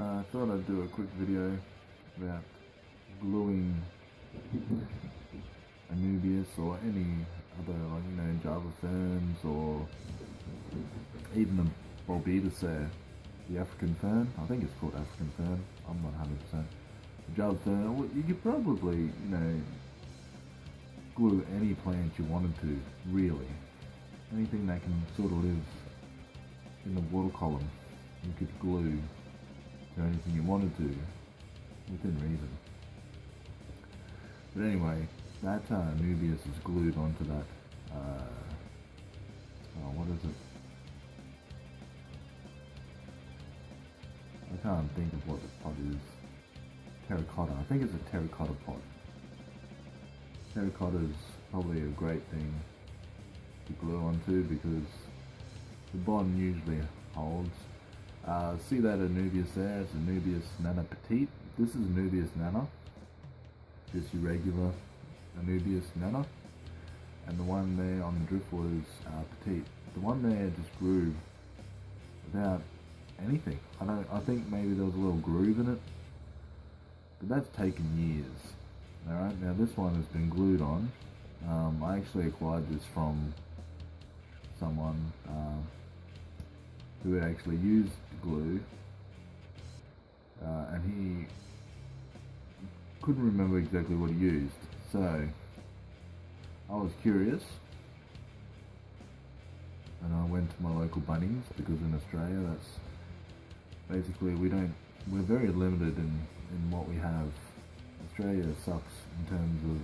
I thought I'd do a quick video about gluing Anubias or any other, Java ferns, or even the Bulbitaceae, the African fern. I think it's called African fern. I'm not 100%. The Java fern. Well, you could probably, glue any plant you wanted to, really. Anything that can sort of live in the water column, you could glue to anything you wanted to, within reason. But anyway, that Nubius is glued onto that, what is it? I can't think of what the pot is. Terracotta. I think it's a terracotta pot. Terracotta is probably a great thing to glue onto because the bond usually holds. See that Anubias there? It's Anubias nana petite. This is Anubias nana, just your regular Anubias nana, and the one there on the driftwood is petite. The one there just grew without anything. I think maybe there was a little groove in it, but that's taken years. Alright, now this one has been glued on. I actually acquired this from someone who had actually used glue, and he couldn't remember exactly what he used. So I was curious, and I went to my local Bunnings, because in Australia that's basically we're very limited in what we have. Australia sucks in terms of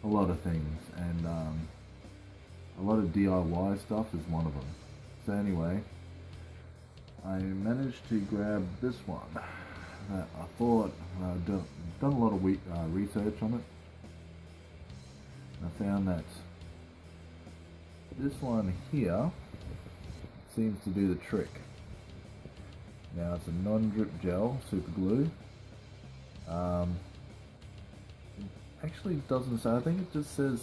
a lot of things, and a lot of DIY stuff is one of them. So anyway, I managed to grab this one that I thought I'd done a lot of research on it. I found that this one here seems to do the trick. Now it's a non-drip gel super glue. It actually doesn't say, I think it just says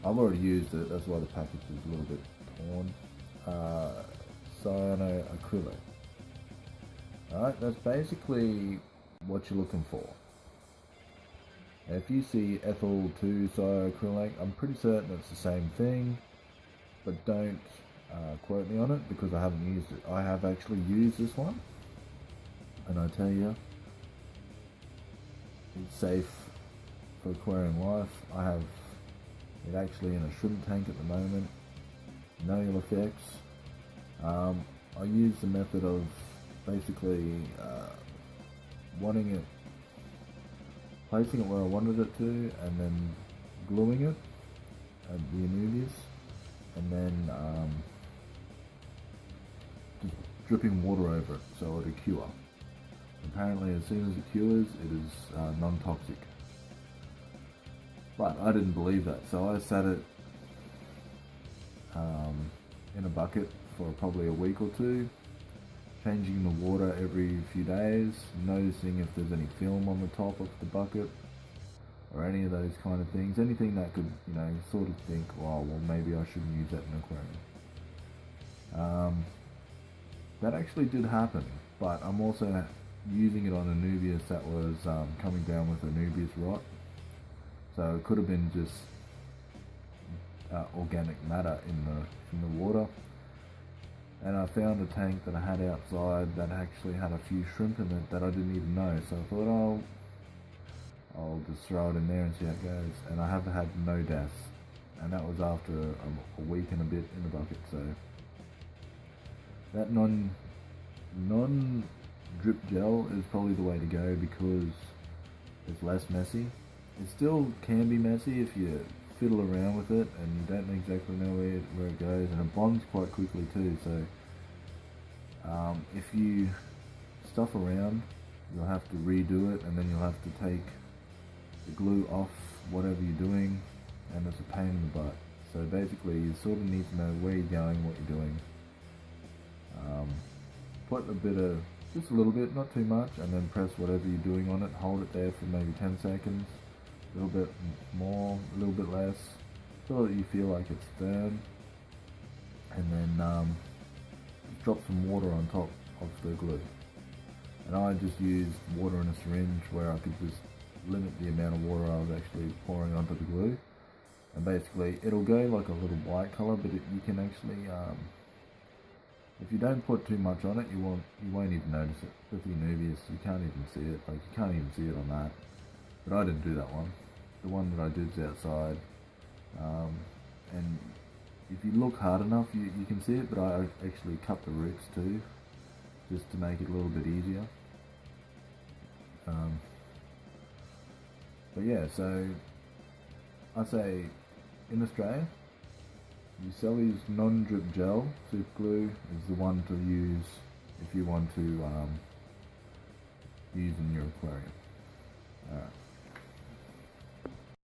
I've already used it, that's why the package is a little bit torn. Cyanoacrylate. Alright, that's basically what you're looking for. Now, if you see ethyl 2 cyanoacrylate, I'm pretty certain it's the same thing, but don't quote me on it because I haven't used it. I have actually used this one, and I tell you, it's safe for aquarium life. I have it actually in a shrimp tank at the moment. No ill effects. I use the method of basically placing it where I wanted it to, and then gluing it at the Anubias, and then just dripping water over it so it'll cure. Apparently as soon as it cures, it is non-toxic. But I didn't believe that, so I sat it in a bucket for probably a week or two, changing the water every few days, noticing if there's any film on the top of the bucket, or any of those kind of things. Anything that could, sort of think, well, maybe I shouldn't use that in an aquarium. That actually did happen, but I'm also using it on Anubias that was coming down with Anubias rot. So it could have been just organic matter in the water. And I found a tank that I had outside that actually had a few shrimp in it that I didn't even know. So I thought, I'll just throw it in there and see how it goes. And I have had no deaths, and that was after a week and a bit in the bucket. So that non-drip gel is probably the way to go because it's less messy. It still can be messy if you fiddle around with it and you don't exactly know where it goes, and it bonds quite quickly too. So if you stuff around, you'll have to redo it, and then you'll have to take the glue off whatever you're doing, and it's a pain in the butt. So basically you sort of need to know where you're going, what you're doing. Put just a little bit, not too much, and then press whatever you're doing on it, hold it there for maybe 10 seconds, a little bit more, a little bit less, so that you feel like it's firm, and then drop some water on top of the glue. And I just used water in a syringe where I could just limit the amount of water I was actually pouring onto the glue. And basically it'll go like a little white colour, but you can actually, if you don't put too much on it, you won't even notice it. With the Nubius, you can't even see it. Like, you can't even see it on that. But I didn't do that one. The one that I did is outside. And if you look hard enough, you can see it, but I actually cut the roots too, just to make it a little bit easier. But yeah, so I say in Australia, Uselli's non-drip gel super glue is the one to use if you want to use in your aquarium. Alright.